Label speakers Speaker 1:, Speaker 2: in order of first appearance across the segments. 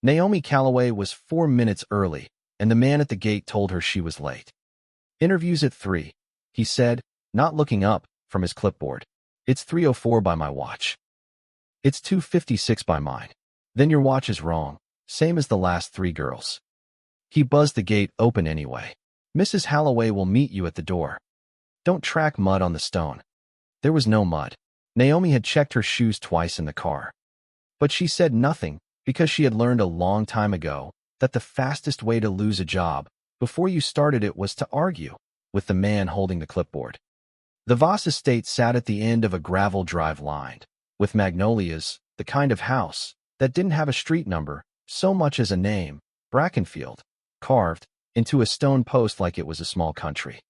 Speaker 1: Naomi Calloway was 4 minutes early, and the man at the gate told her she was late. "Interview's at 3, he said, not looking up from his clipboard. "It's 3:04 by my watch." "It's 2:56 by mine." "Then your watch is wrong, same as the last 3 girls." He buzzed the gate open anyway. "Mrs. Holloway will meet you at the door. Don't track mud on the stone." There was no mud. Naomi had checked her shoes twice in the car. But she said nothing because she had learned a long time ago that the fastest way to lose a job before you started it was to argue with the man holding the clipboard. The Voss estate sat at the end of a gravel drive lined with magnolias, the kind of house that didn't have a street number so much as a name, Brackenfield, carved into a stone post like it was a small country.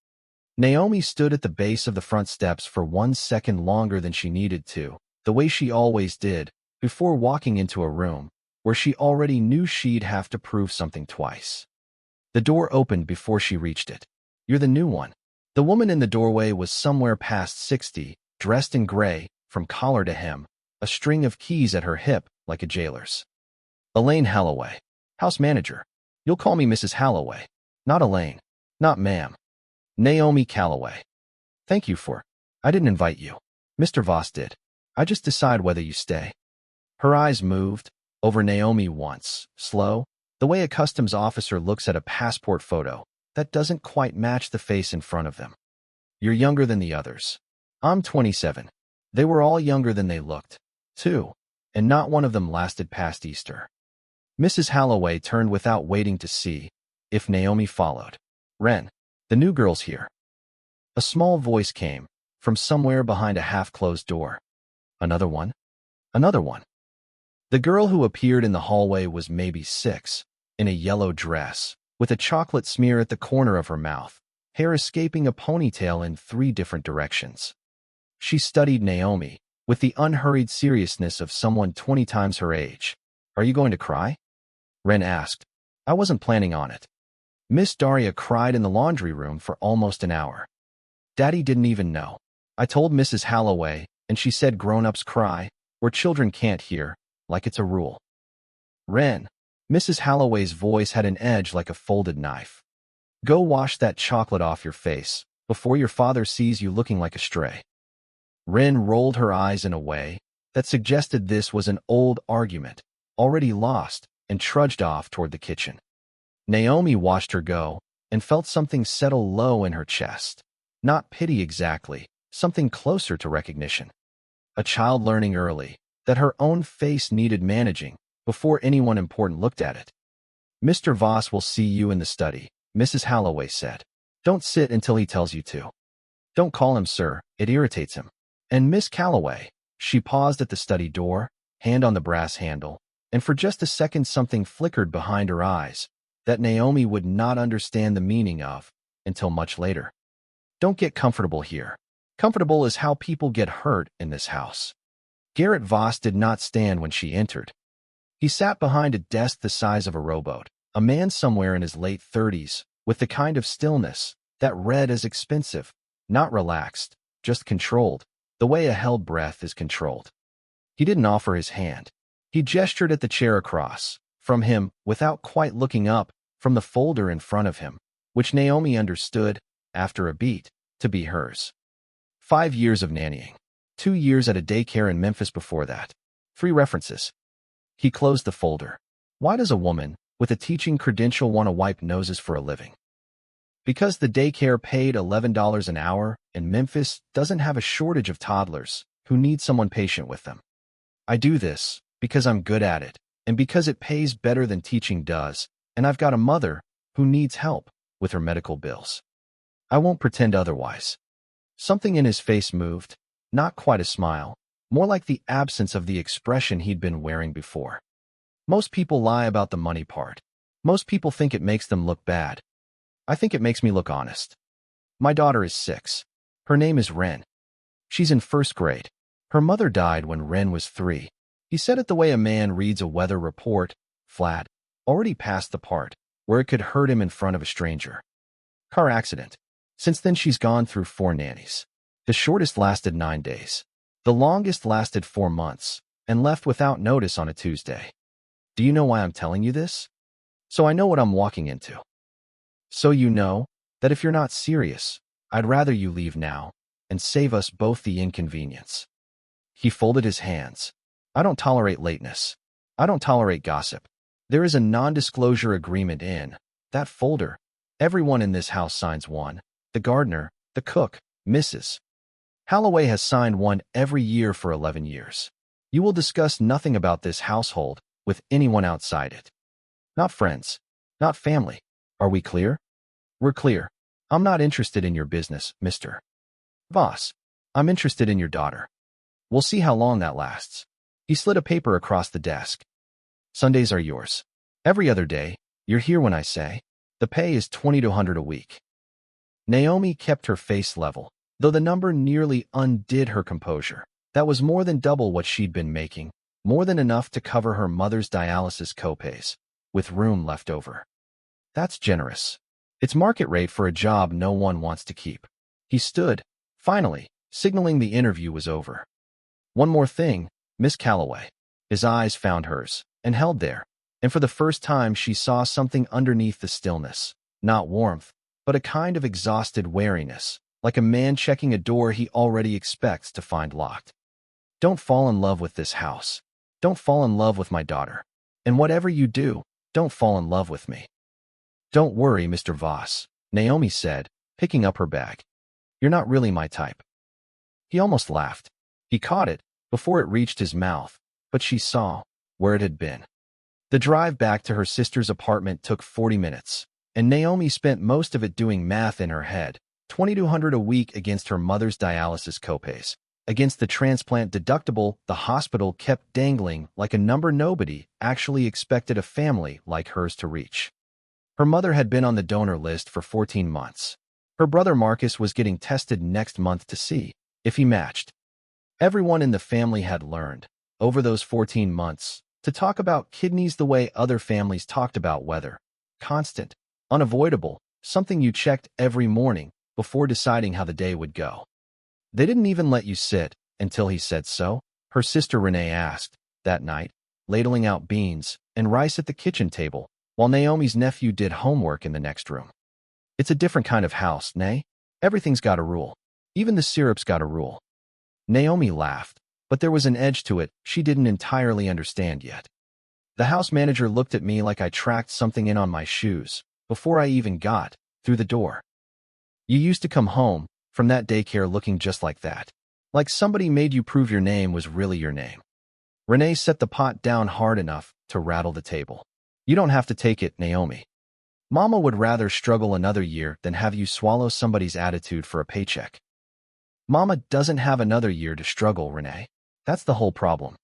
Speaker 1: Naomi stood at the base of the front steps for 1 second longer than she needed to, the way she always did, before walking into a room where she already knew she'd have to prove something twice. The door opened before she reached it. "You're the new one." The woman in the doorway was somewhere past 60, dressed in gray, from collar to hem, a string of keys at her hip like a jailer's. "Elaine Holloway, house manager. You'll call me Mrs. Holloway, not Elaine." "Not ma'am." "Naomi Calloway." "Thank you for. I didn't invite you. Mr. Voss did. I just decide whether you stay." Her eyes moved over Naomi once, slow, the way a customs officer looks at a passport photo that doesn't quite match the face in front of them. "You're younger than the others." "I'm 27. They were all younger than they looked, too, and not one of them lasted past Easter." Mrs. Holloway turned without waiting to see if Naomi followed. "Wren, the new girl's here." A small voice came from somewhere behind a half-closed door. "Another one?" "Another one." The girl who appeared in the hallway was maybe 6, in a yellow dress, with a chocolate smear at the corner of her mouth, hair escaping a ponytail in 3 different directions. She studied Naomi with the unhurried seriousness of someone 20 times her age. "Are you going to cry?" Wren asked. "I wasn't planning on it." Miss Daria cried in the laundry room for almost an hour. Daddy didn't even know. I told Mrs. Holloway, and she said grown-ups cry where children can't hear, like it's a rule. "Wren," Mrs. Holloway's voice had an edge like a folded knife. "Go wash that chocolate off your face before your father sees you looking like a stray." Wren rolled her eyes in a way that suggested this was an old argument, already lost, and trudged off toward the kitchen. Naomi watched her go and felt something settle low in her chest. Not pity exactly, something closer to recognition. A child learning early that her own face needed managing before anyone important looked at it. "Mr. Voss will see you in the study," Mrs. Holloway said. "Don't sit until he tells you to. Don't call him sir, it irritates him. And Miss Calloway," she paused at the study door, hand on the brass handle, and for just a second something flickered behind her eyes that Naomi would not understand the meaning of until much later. "Don't get comfortable here. Comfortable is how people get hurt in this house." Garrett Voss did not stand when she entered. He sat behind a desk the size of a rowboat, a man somewhere in his late 30s, with the kind of stillness that read as expensive, not relaxed, just controlled, the way a held breath is controlled. He didn't offer his hand. He gestured at the chair across from him without quite looking up from the folder in front of him, which Naomi understood, after a beat, to be hers. 5 years of nannying. 2 years at a daycare in Memphis before that. 3 references. He closed the folder. Why does a woman with a teaching credential want to wipe noses for a living? Because the daycare paid $11 an hour, and Memphis doesn't have a shortage of toddlers who need someone patient with them. I do this because I'm good at it, and because it pays better than teaching does, and I've got a mother who needs help with her medical bills. I won't pretend otherwise. Something in his face moved, not quite a smile, more like the absence of the expression he'd been wearing before. Most people lie about the money part. Most people think it makes them look bad. I think it makes me look honest. My daughter is 6. Her name is Wren. She's in 1st grade. Her mother died when Wren was 3. He said it the way a man reads a weather report, flat, already past the part where it could hurt him in front of a stranger. Car accident. Since then she's gone through 4 nannies. The shortest lasted 9 days. The longest lasted 4 months, and left without notice on a Tuesday. Do you know why I'm telling you this? So I know what I'm walking into. So you know that if you're not serious, I'd rather you leave now and save us both the inconvenience. He folded his hands. I don't tolerate lateness. I don't tolerate gossip. There is a non-disclosure agreement in that folder. Everyone in this house signs one. The gardener, the cook, Mrs. Holloway has signed one every year for 11 years. You will discuss nothing about this household with anyone outside it. Not friends, not family. Are we clear? We're clear. I'm not interested in your business, Mr. Voss. I'm interested in your daughter. We'll see how long that lasts. He slid a paper across the desk. Sundays are yours. Every other day, you're here when I say. The pay is $20 to $100 a week. Naomi kept her face level, though the number nearly undid her composure. That was more than double what she'd been making, more than enough to cover her mother's dialysis copays, with room left over. That's generous. It's market rate for a job no one wants to keep. He stood, finally, signaling the interview was over. One more thing, Miss Calloway. His eyes found hers, and held there, and for the first time she saw something underneath the stillness, not warmth, but a kind of exhausted wariness, like a man checking a door he already expects to find locked. Don't fall in love with this house. Don't fall in love with my daughter. And whatever you do, don't fall in love with me. Don't worry, Mr. Voss, Naomi said, picking up her bag. You're not really my type. He almost laughed. He caught it before it reached his mouth, but she saw where it had been. The drive back to her sister's apartment took 40 minutes, and Naomi spent most of it doing math in her head, $2,200 a week against her mother's dialysis copays, against the transplant deductible the hospital kept dangling like a number nobody actually expected a family like hers to reach. Her mother had been on the donor list for 14 months. Her brother Marcus was getting tested next month to see if he matched. Everyone in the family had learned, over those 14 months, to talk about kidneys the way other families talked about weather. Constant, unavoidable, something you checked every morning before deciding how the day would go. They didn't even let you sit until he said so, her sister Renee asked, that night, ladling out beans and rice at the kitchen table, while Naomi's nephew did homework in the next room. It's a different kind of house, Nay. Everything's got a rule. Even the syrup's got a rule. Naomi laughed, but there was an edge to it she didn't entirely understand yet. The house manager looked at me like I tracked something in on my shoes before I even got through the door. You used to come home from that daycare looking just like that. Like somebody made you prove your name was really your name. Renee set the pot down hard enough to rattle the table. You don't have to take it, Naomi. Mama would rather struggle another year than have you swallow somebody's attitude for a paycheck. Mama doesn't have another year to struggle, Renee. That's the whole problem.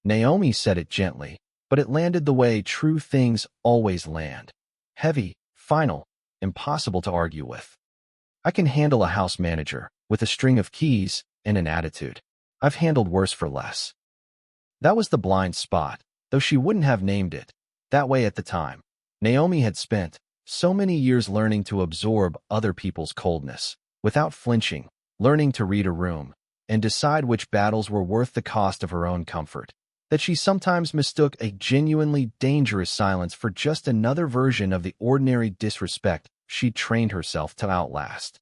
Speaker 1: Naomi said it gently, but it landed the way true things always land. Heavy, final, impossible to argue with. I can handle a house manager with a string of keys and an attitude. I've handled worse for less. That was the blind spot, though she wouldn't have named it that way at the time. Naomi had spent so many years learning to absorb other people's coldness, without flinching, learning to read a room, and decide which battles were worth the cost of her own comfort, that she sometimes mistook a genuinely dangerous silence for just another version of the ordinary disrespect she'd trained herself to outlast.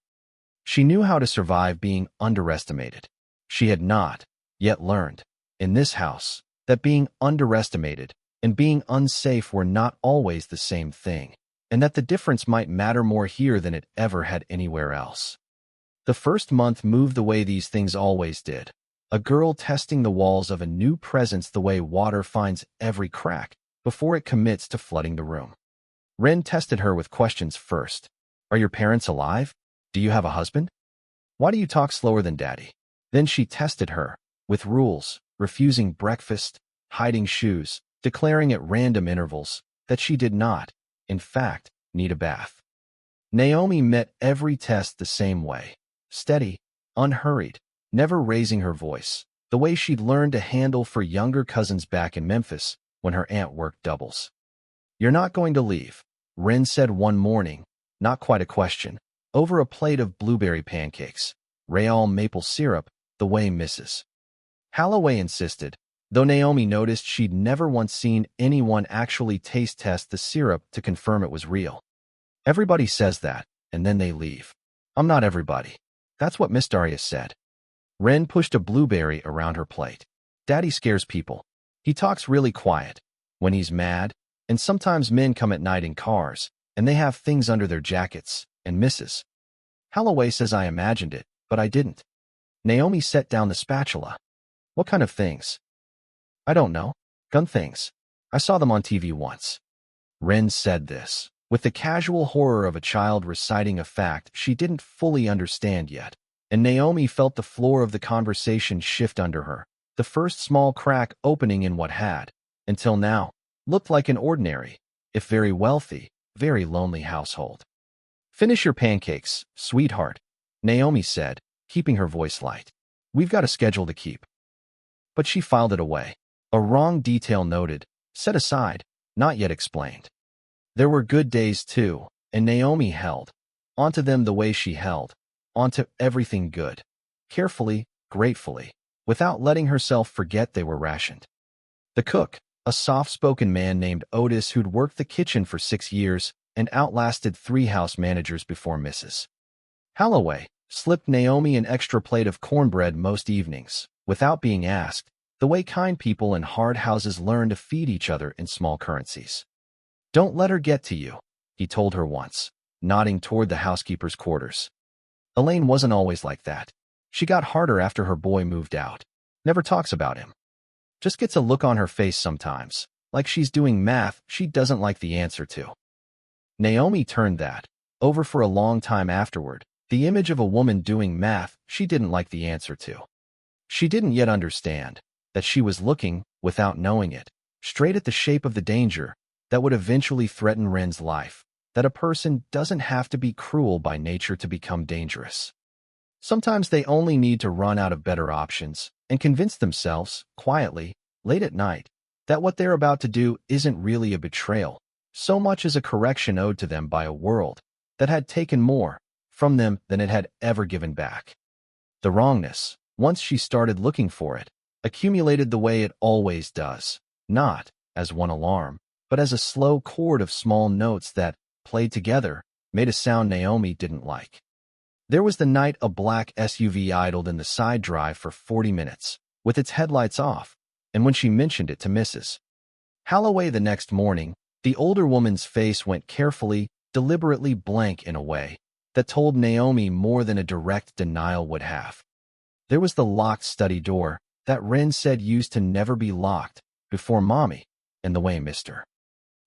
Speaker 1: She knew how to survive being underestimated. She had not yet learned, in this house, that being underestimated and being unsafe were not always the same thing, and that the difference might matter more here than it ever had anywhere else. The first month moved the way these things always did, a girl testing the walls of a new presence the way water finds every crack before it commits to flooding the room. Ren tested her with questions first. Are your parents alive? Do you have a husband? Why do you talk slower than Daddy? Then she tested her, with rules, refusing breakfast, hiding shoes, declaring at random intervals that she did not, in fact, need a bath. Naomi met every test the same way, steady, unhurried, never raising her voice, the way she'd learned to handle for younger cousins back in Memphis when her aunt worked doubles. You're not going to leave, Ren said one morning, not quite a question, over a plate of blueberry pancakes, Real maple syrup, the way Mrs. Holloway insisted. though Naomi noticed she'd never once seen anyone actually taste test the syrup to confirm it was real. Everybody says that, and then they leave. I'm not everybody. That's what Miss Darius said. Ren pushed a blueberry around her plate. Daddy scares people. He talks really quiet. When he's mad, and sometimes men come at night in cars, and they have things under their jackets, and Mrs. Holloway says I imagined it, but I didn't. Naomi set down the spatula. What kind of things? I don't know. Gun things. I saw them on TV once. Ren said this with the casual horror of a child reciting a fact she didn't fully understand yet, and Naomi felt the floor of the conversation shift under her, the first small crack opening in what had, until now, looked like an ordinary, if very wealthy, very lonely household. Finish your pancakes, sweetheart, Naomi said, keeping her voice light. We've got a schedule to keep. But she filed it away. A wrong detail noted, set aside, not yet explained. There were good days too, and Naomi held onto them the way she held onto everything good, carefully, gratefully, without letting herself forget they were rationed. The cook, a soft-spoken man named Otis who'd worked the kitchen for 6 years and outlasted 3 house managers before Mrs. Holloway, slipped Naomi an extra plate of cornbread most evenings, without being asked, the way kind people in hard houses learn to feed each other in small currencies. Don't let her get to you, he told her once, nodding toward the housekeeper's quarters. Elaine wasn't always like that. She got harder after her boy moved out. Never talks about him. Just gets a look on her face sometimes, like she's doing math she doesn't like the answer to. Naomi turned that over for a long time afterward, the image of a woman doing math she didn't like the answer to. She didn't yet understand that she was looking, without knowing it, straight at the shape of the danger that would eventually threaten Ren's life, that a person doesn't have to be cruel by nature to become dangerous. Sometimes they only need to run out of better options and convince themselves, quietly, late at night, that what they're about to do isn't really a betrayal, so much as a correction owed to them by a world that had taken more from them than it had ever given back. The wrongness, once she started looking for it, accumulated the way it always does, not as one alarm, but as a slow chord of small notes that, played together, made a sound Naomi didn't like. There was the night a black SUV idled in the side drive for 40 minutes, with its headlights off, and when she mentioned it to Mrs. Holloway the next morning, the older woman's face went carefully, deliberately blank in a way that told Naomi more than a direct denial would have. There was the locked study door that Ren said used to never be locked before Mommy, and the way Mr.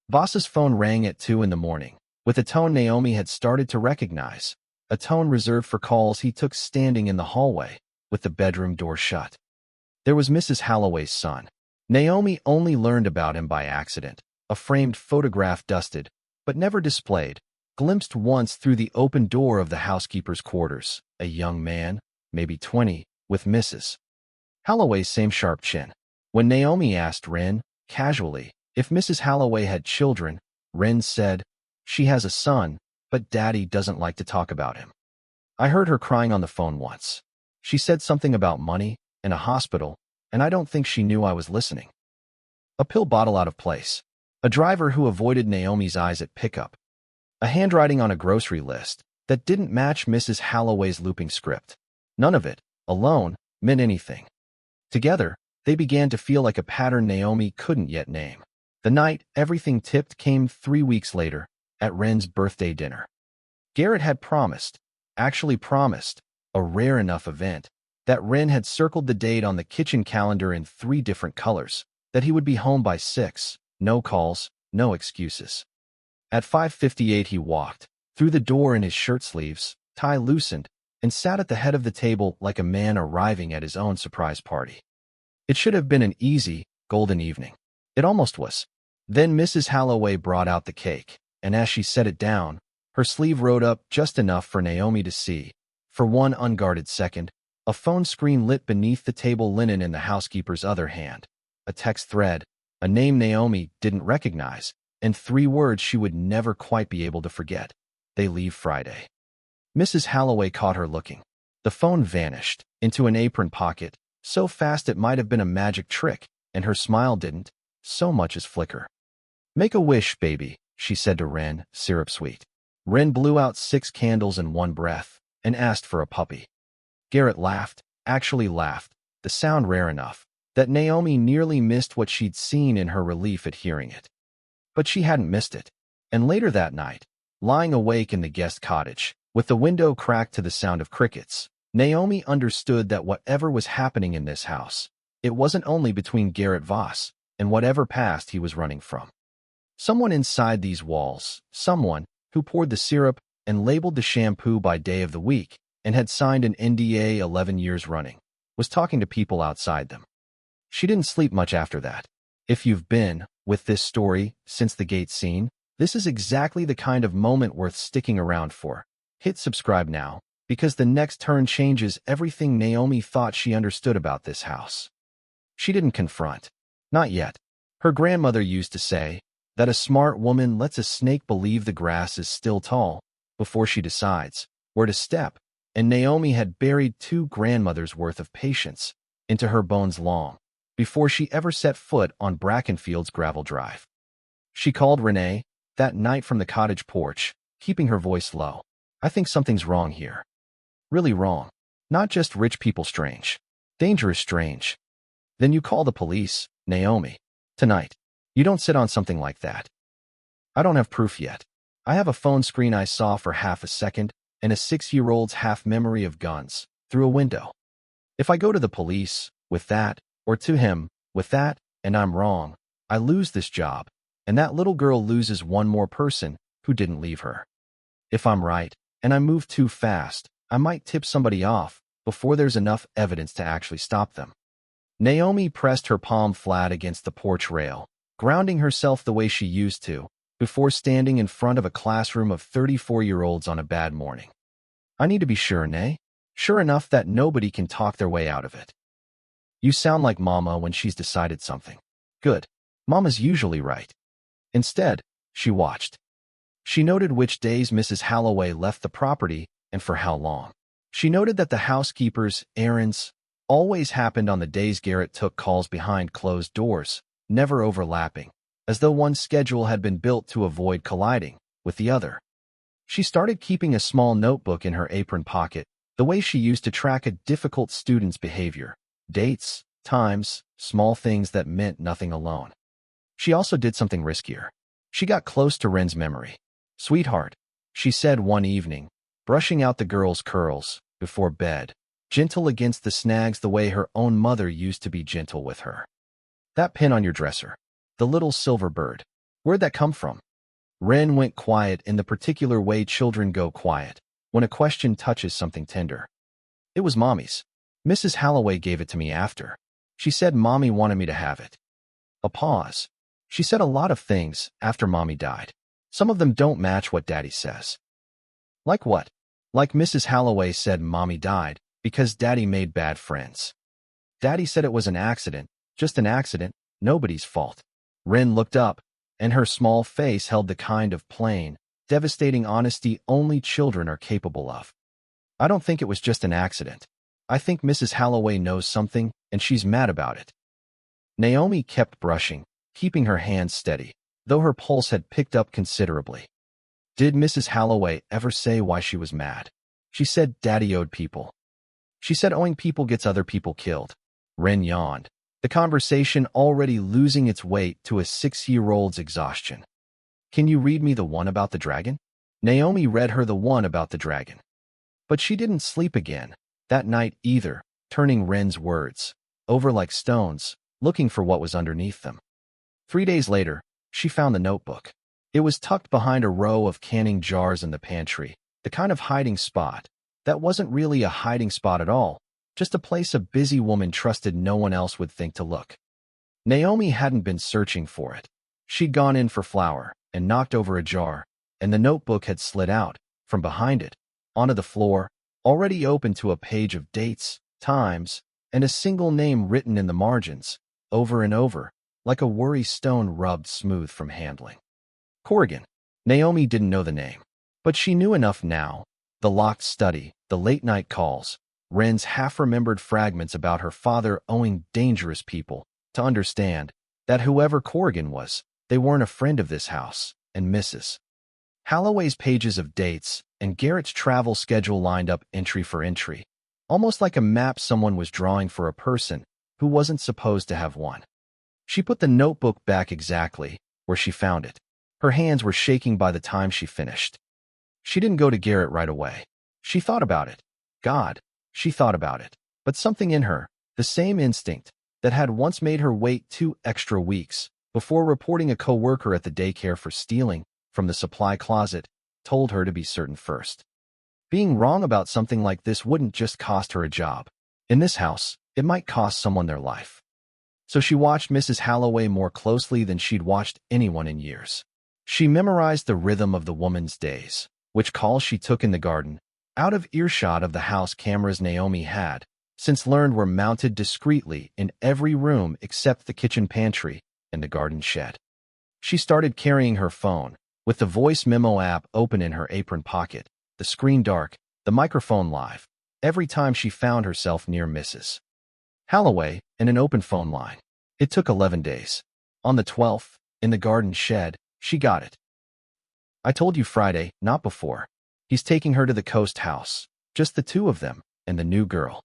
Speaker 1: Boss's phone rang at 2 in the morning, with a tone Naomi had started to recognize, a tone reserved for calls he took standing in the hallway, with the bedroom door shut. There was Mrs. Holloway's son. Naomi only learned about him by accident, a framed photograph dusted, but never displayed, glimpsed once through the open door of the housekeeper's quarters, a young man, maybe 20, with Mrs. Holloway's same sharp chin. When Naomi asked Ren, casually, if Mrs. Holloway had children, Ren said, she has a son, but Daddy doesn't like to talk about him. I heard her crying on the phone once. She said something about money and a hospital, and I don't think she knew I was listening. A pill bottle out of place. A driver who avoided Naomi's eyes at pickup. A handwriting on a grocery list that didn't match Mrs. Holloway's looping script. None of it, alone, meant anything. Together, they began to feel like a pattern Naomi couldn't yet name. The night everything tipped came 3 weeks later, at Ren's birthday dinner. Garrett had promised, actually promised, a rare enough event, that Ren had circled the date on the kitchen calendar in 3 different colors, that he would be home by 6, no calls, no excuses. At 5:58 he walked, through the door in his shirt sleeves, tie loosened, and sat at the head of the table like a man arriving at his own surprise party. It should have been an easy, golden evening. It almost was. Then Mrs. Holloway brought out the cake, and as she set it down, her sleeve rode up just enough for Naomi to see, for one unguarded second, a phone screen lit beneath the table linen in the housekeeper's other hand, a text thread, a name Naomi didn't recognize, and 3 words she would never quite be able to forget. They leave Friday. Mrs. Holloway caught her looking. The phone vanished into an apron pocket, so fast it might have been a magic trick, and her smile didn't so much as flicker. "Make a wish, baby," she said to Ren, syrup sweet. Ren blew out 6 candles in one breath and asked for a puppy. Garrett laughed, actually laughed, the sound rare enough that Naomi nearly missed what she'd seen in her relief at hearing it. But she hadn't missed it. And later that night, lying awake in the guest cottage, with the window cracked to the sound of crickets, Naomi understood that whatever was happening in this house, it wasn't only between Garrett Voss and whatever past he was running from. Someone inside these walls, someone who poured the syrup and labeled the shampoo by day of the week and had signed an NDA 11 years running, was talking to people outside them. She didn't sleep much after that. If you've been with this story since the gate scene, this is exactly the kind of moment worth sticking around for. Hit subscribe now, because the next turn changes everything Naomi thought she understood about this house. She didn't confront. Not yet. Her grandmother used to say that a smart woman lets a snake believe the grass is still tall before she decides where to step, and Naomi had buried 2 grandmothers' worth of patience into her bones long before she ever set foot on Brackenfield's gravel drive. She called Renee that night from the cottage porch, keeping her voice low. "I think something's wrong here. Really wrong. Not just rich people strange. Dangerous strange." "Then you call the police, Naomi. Tonight. You don't sit on something like that." "I don't have proof yet. I have a phone screen I saw for half a second and a 6-year-old's half memory of guns through a window. If I go to the police with that, or to him with that, and I'm wrong, I lose this job, and that little girl loses one more person who didn't leave her. If I'm right, and I move too fast, I might tip somebody off before there's enough evidence to actually stop them." Naomi pressed her palm flat against the porch rail, grounding herself the way she used to before standing in front of a classroom of 34-year-olds on a bad morning. "I need to be sure, Nay. Sure enough that nobody can talk their way out of it." "You sound like Mama when she's decided something." "Good. Mama's usually right." Instead, she watched. She noted which days Mrs. Holloway left the property and for how long. She noted that the housekeeper's errands always happened on the days Garrett took calls behind closed doors, never overlapping, as though one schedule had been built to avoid colliding with the other. She started keeping a small notebook in her apron pocket, the way she used to track a difficult student's behavior, dates, times, small things that meant nothing alone. She also did something riskier. She got close to Ren's memory. "Sweetheart," she said one evening, brushing out the girl's curls before bed, gentle against the snags the way her own mother used to be gentle with her. "That pin on your dresser, the little silver bird, where'd that come from?" Ren went quiet in the particular way children go quiet when a question touches something tender. "It was Mommy's. Mrs. Holloway gave it to me after. She said Mommy wanted me to have it." A pause. "She said a lot of things after Mommy died. Some of them don't match what Daddy says." "Like what?" "Like Mrs. Holloway said Mommy died because Daddy made bad friends. Daddy said it was an accident, just an accident, nobody's fault." Ren looked up, and her small face held the kind of plain, devastating honesty only children are capable of. "I don't think it was just an accident. I think Mrs. Holloway knows something, and she's mad about it." Naomi kept brushing, keeping her hands steady, though her pulse had picked up considerably. "Did Mrs. Holloway ever say why she was mad?" "She said Daddy owed people. She said owing people gets other people killed." Ren yawned, the conversation already losing its weight to a 6-year-old's exhaustion. "Can you read me the one about the dragon?" Naomi read her the one about the dragon. But she didn't sleep again that night either, turning Ren's words over like stones, looking for what was underneath them. 3 days later, she found the notebook. It was tucked behind a row of canning jars in the pantry, the kind of hiding spot that wasn't really a hiding spot at all, just a place a busy woman trusted no one else would think to look. Naomi hadn't been searching for it. She'd gone in for flour and knocked over a jar, and the notebook had slid out from behind it, onto the floor, already open to a page of dates, times, and a single name written in the margins, over and over, like a worry stone rubbed smooth from handling. Corrigan. Naomi didn't know the name, but she knew enough now. The locked study, the late-night calls, Ren's half-remembered fragments about her father owing dangerous people to understand that whoever Corrigan was, they weren't a friend of this house, and Mrs. Holloway's pages of dates and Garrett's travel schedule lined up entry for entry, almost like a map someone was drawing for a person who wasn't supposed to have one. She put the notebook back exactly where she found it. Her hands were shaking by the time she finished. She didn't go to Garrett right away. She thought about it. God, she thought about it. But something in her, the same instinct that had once made her wait 2 extra weeks before reporting a coworker at the daycare for stealing from the supply closet, told her to be certain first. Being wrong about something like this wouldn't just cost her a job. In this house, it might cost someone their life. So she watched Mrs. Holloway more closely than she'd watched anyone in years. She memorized the rhythm of the woman's days, which calls she took in the garden, out of earshot of the house cameras Naomi had since learned were mounted discreetly in every room except the kitchen pantry and the garden shed. She started carrying her phone, with the voice memo app open in her apron pocket, the screen dark, the microphone live, every time she found herself near Mrs. Holloway and an open phone line. It took 11 days. On the 12th, in the garden shed, she got it. I told you Friday, not before. He's taking her to the coast house, just the two of them, and the new girl.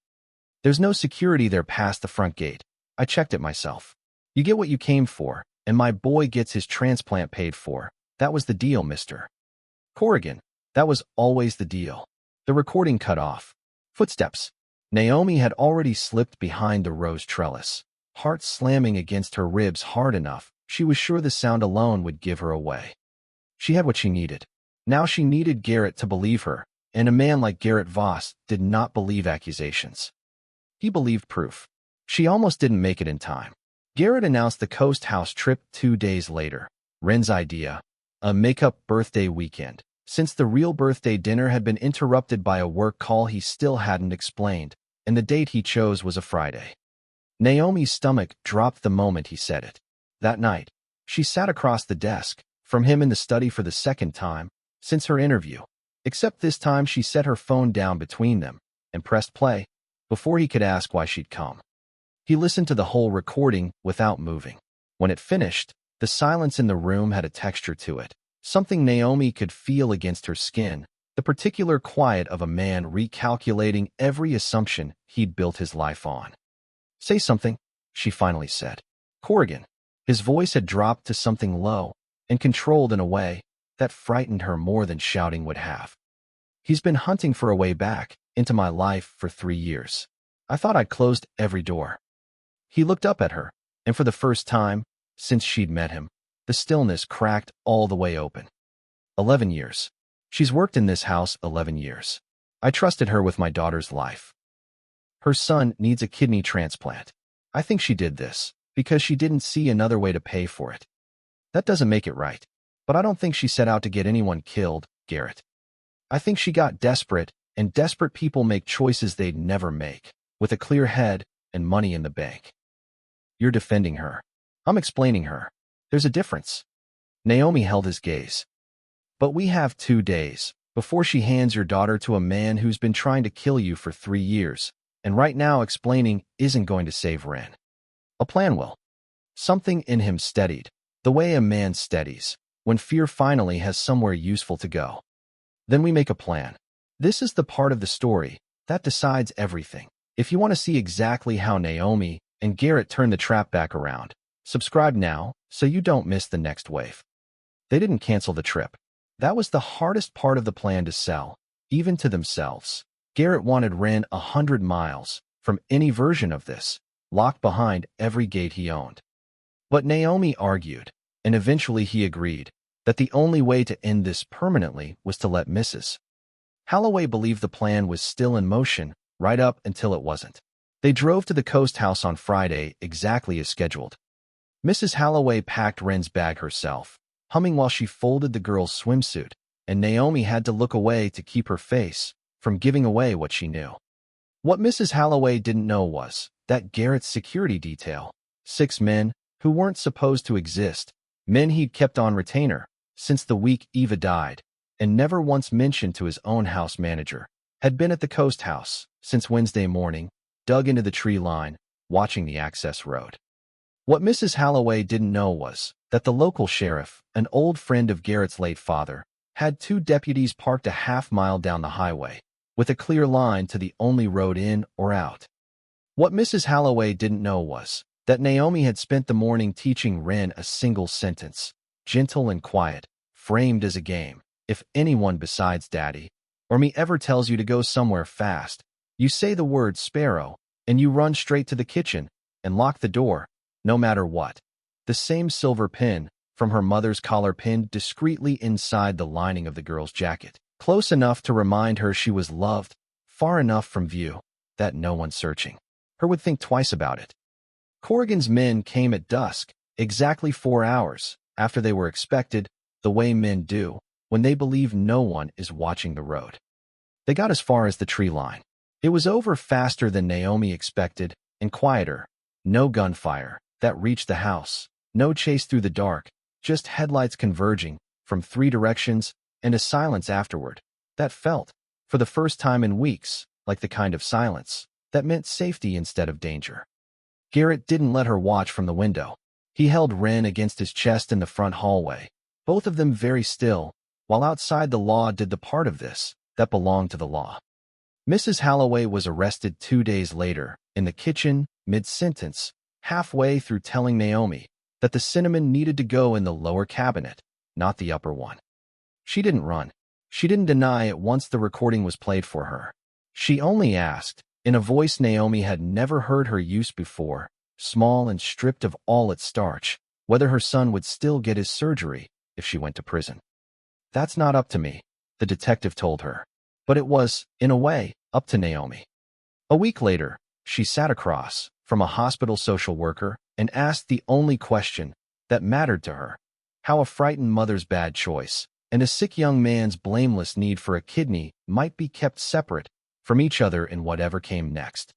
Speaker 1: There's no security there past the front gate. I checked it myself. You get what you came for, and my boy gets his transplant paid for. That was the deal, Mr. Corrigan. That was always the deal. The recording cut off. Footsteps. Naomi had already slipped behind the rose trellis, heart slamming against her ribs hard enough she was sure the sound alone would give her away. She had what she needed. Now she needed Garrett to believe her, and a man like Garrett Voss did not believe accusations. He believed proof. She almost didn't make it in time. Garrett announced the coast house trip 2 days later. Wren's idea, a make-up birthday weekend, since the real birthday dinner had been interrupted by a work call he still hadn't explained, and the date he chose was a Friday. Naomi's stomach dropped the moment he said it. That night, she sat across the desk from him in the study for the second time since her interview, except this time she set her phone down between them and pressed play before he could ask why she'd come. He listened to the whole recording without moving. When it finished, the silence in the room had a texture to it, something Naomi could feel against her skin, the particular quiet of a man recalculating every assumption he'd built his life on. Say something, she finally said. Corrigan. His voice had dropped to something low and controlled in a way that frightened her more than shouting would have. He's been hunting for a way back into my life for 3 years. I thought I'd closed every door. He looked up at her, and for the first time since she'd met him, the stillness cracked all the way open. 11 years. She's worked in this house 11 years. I trusted her with my daughter's life. Her son needs a kidney transplant. I think she did this because she didn't see another way to pay for it. That doesn't make it right, but I don't think she set out to get anyone killed, Garrett. I think she got desperate, and desperate people make choices they'd never make, with a clear head and money in the bank. You're defending her. I'm explaining her. There's a difference. Naomi held his gaze. But we have 2 days before she hands your daughter to a man who's been trying to kill you for 3 years, and right now explaining isn't going to save Wren. A plan will. Something in him steadied, the way a man steadies when fear finally has somewhere useful to go. Then we make a plan. This is the part of the story that decides everything. If you want to see exactly how Naomi and Garrett turn the trap back around, subscribe now so you don't miss the next wave. They didn't cancel the trip. That was the hardest part of the plan to sell, even to themselves. Garrett wanted Wren 100 miles from any version of this, locked behind every gate he owned. But Naomi argued, and eventually he agreed, that the only way to end this permanently was to let Mrs. Holloway believe the plan was still in motion right up until it wasn't. They drove to the coast house on Friday exactly as scheduled. Mrs. Holloway packed Wren's bag herself, humming while she folded the girl's swimsuit, and Naomi had to look away to keep her face from giving away what she knew. What Mrs. Holloway didn't know was that Garrett's security detail, 6 men who weren't supposed to exist, men he'd kept on retainer since the week Eva died, and never once mentioned to his own house manager, had been at the coast house since Wednesday morning, dug into the tree line, watching the access road. What Mrs. Holloway didn't know was that the local sheriff, an old friend of Garrett's late father, had two deputies parked a half-mile down the highway, with a clear line to the only road in or out. What Mrs. Holloway didn't know was that Naomi had spent the morning teaching Wren a single sentence, gentle and quiet, framed as a game. If anyone besides Daddy or me ever tells you to go somewhere fast, you say the word sparrow, and you run straight to the kitchen and lock the door, no matter what. The same silver pin from her mother's collar pinned discreetly inside the lining of the girl's jacket, close enough to remind her she was loved, far enough from view that no one searching her would think twice about it. Corrigan's men came at dusk, exactly 4 hours after they were expected, the way men do when they believe no one is watching the road. They got as far as the tree line. It was over faster than Naomi expected, and quieter. No gunfire that reached the house, no chase through the dark, just headlights converging from 3 directions and a silence afterward that felt, for the first time in weeks, like the kind of silence that meant safety instead of danger. Garrett didn't let her watch from the window. He held Wren against his chest in the front hallway, both of them very still, while outside the law did the part of this that belonged to the law. Mrs. Holloway was arrested 2 days later, in the kitchen, mid-sentence, halfway through telling Naomi that the cinnamon needed to go in the lower cabinet, not the upper one. She didn't run. She didn't deny it once the recording was played for her. She only asked, in a voice Naomi had never heard her use before, small and stripped of all its starch, whether her son would still get his surgery if she went to prison. "That's not up to me," the detective told her. But it was, in a way, up to Naomi. A week later, she sat across from a hospital social worker and asked the only question that mattered to her: how a frightened mother's bad choice and a sick young man's blameless need for a kidney might be kept separate from each other in whatever came next.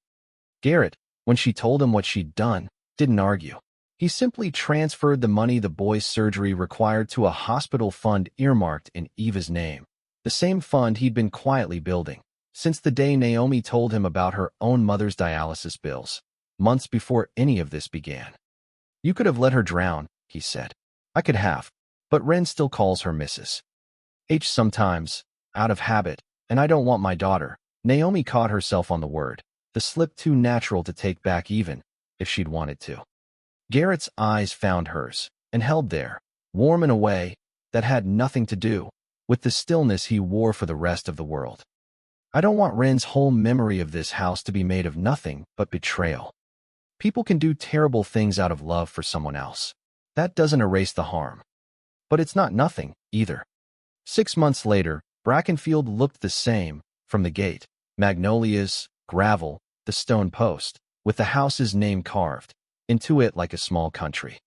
Speaker 1: Garrett, when she told him what she'd done, didn't argue. He simply transferred the money the boy's surgery required to a hospital fund earmarked in Eva's name, the same fund he'd been quietly building since the day Naomi told him about her own mother's dialysis bills, months before any of this began. "You could have let her drown," he said. "I could have, but Wren still calls her Mrs. H sometimes, out of habit, and I don't want my daughter." Naomi caught herself on the word, the slip too natural to take back even if she'd wanted to. Garrett's eyes found hers and held there, warm in a way that had nothing to do with the stillness he wore for the rest of the world. "I don't want Wren's whole memory of this house to be made of nothing but betrayal. People can do terrible things out of love for someone else. That doesn't erase the harm. But it's not nothing, either." 6 months later, Brackenfield looked the same from the gate: magnolias, gravel, the stone post, with the house's name carved into it like a small country.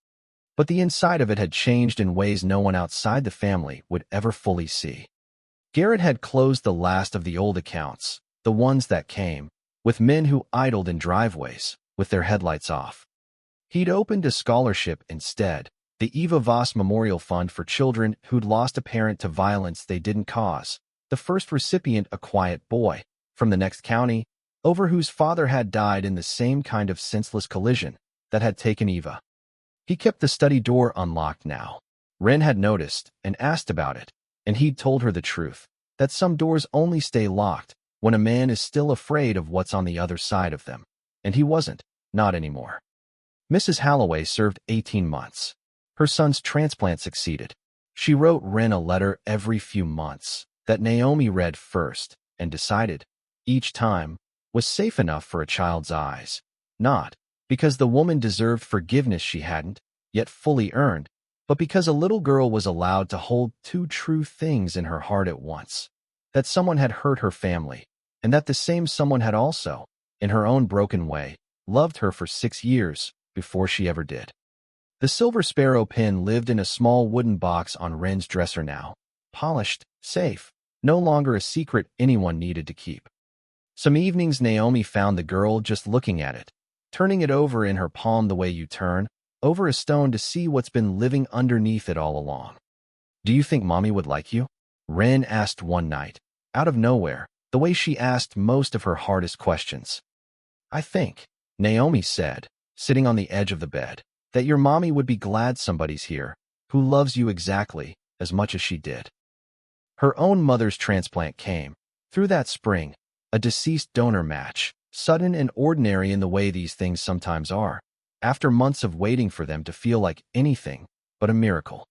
Speaker 1: But the inside of it had changed in ways no one outside the family would ever fully see. Garrett had closed the last of the old accounts, the ones that came with men who idled in driveways with their headlights off. He'd opened a scholarship instead, the Eva Voss Memorial Fund for children who'd lost a parent to violence they didn't cause, the first recipient a quiet boy from the next county, over whose father had died in the same kind of senseless collision that had taken Eva. He kept the study door unlocked now. Wren had noticed and asked about it, and he'd told her the truth, that some doors only stay locked when a man is still afraid of what's on the other side of them, and he wasn't, not anymore. Mrs. Holloway served 18 months. Her son's transplant succeeded. She wrote Wren a letter every few months that Naomi read first and decided, each time, was safe enough for a child's eyes, not because the woman deserved forgiveness she hadn't yet fully earned, but because a little girl was allowed to hold two true things in her heart at once: that someone had hurt her family, and that the same someone had also, in her own broken way, loved her for 6 years before she ever did. The silver sparrow pin lived in a small wooden box on Wren's dresser now, polished, safe, no longer a secret anyone needed to keep. Some evenings Naomi found the girl just looking at it, turning it over in her palm the way you turn over a stone to see what's been living underneath it all along. "Do you think Mommy would like you?" Wren asked one night, out of nowhere, the way she asked most of her hardest questions. "I think," Naomi said, sitting on the edge of the bed, that your mommy would be glad somebody's here who loves you exactly as much as she did. Her own mother's transplant came. Through that spring, a deceased donor match, sudden and ordinary in the way these things sometimes are, after months of waiting for them to feel like anything but a miracle.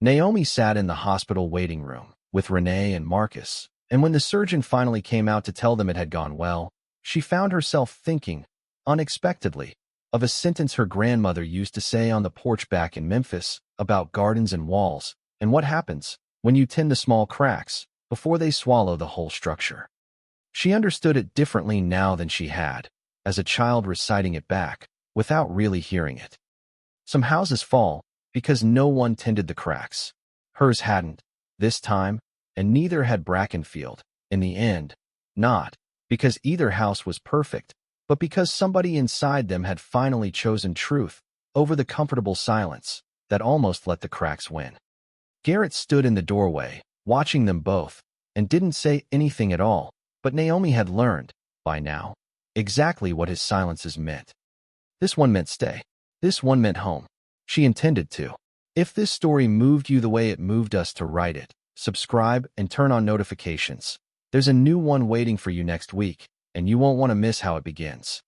Speaker 1: Naomi sat in the hospital waiting room with Renee and Marcus, and when the surgeon finally came out to tell them it had gone well, she found herself thinking, unexpectedly, of a sentence her grandmother used to say on the porch back in Memphis about gardens and walls, and what happens when you tend to small cracks before they swallow the whole structure. She understood it differently now than she had, as a child reciting it back, without really hearing it. Some houses fall because no one tended the cracks. Hers hadn't, this time, and neither had Brackenfield, in the end, not because either house was perfect, but because somebody inside them had finally chosen truth over the comfortable silence that almost let the cracks win. Garrett stood in the doorway, watching them both, and didn't say anything at all, but Naomi had learned, by now, exactly what his silences meant. This one meant stay. This one meant home. She intended to. If this story moved you the way it moved us to write it, subscribe and turn on notifications. There's a new one waiting for you next week, and you won't want to miss how it begins.